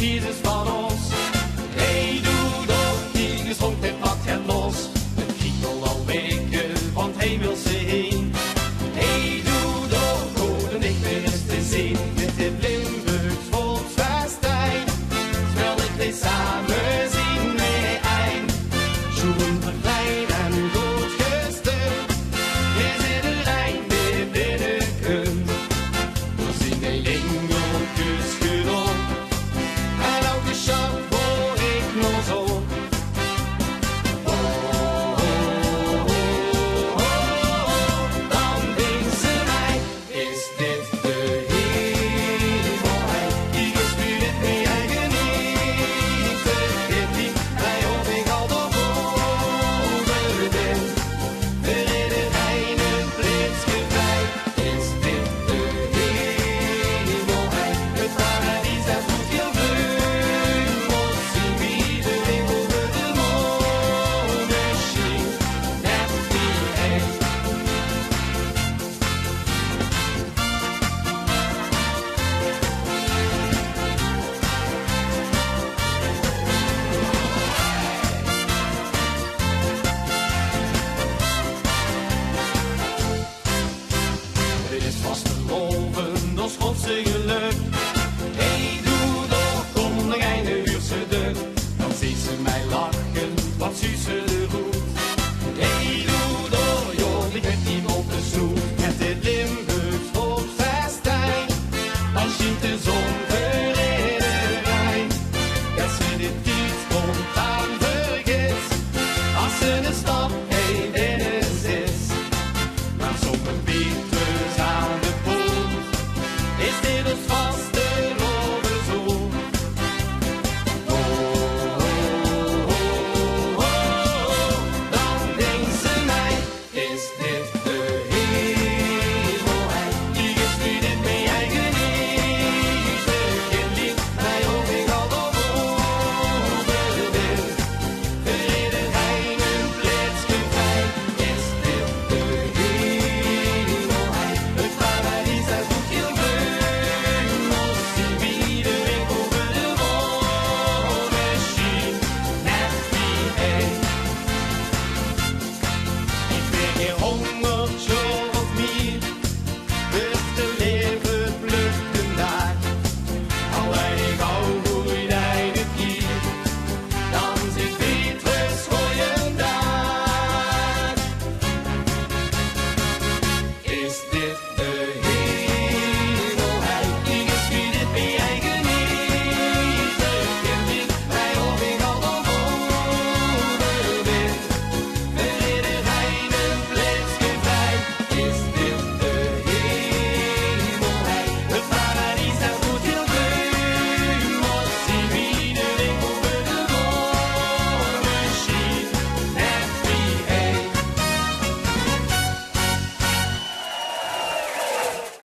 Jezus van ons. Hey, doe doch, die gezond het pad en los. Het kriebel al weken van het hemelse heen. Hey, doe doch, goede nicht weer eens te zien. Met de Limburgs volksfestijn, spel ik dit samen.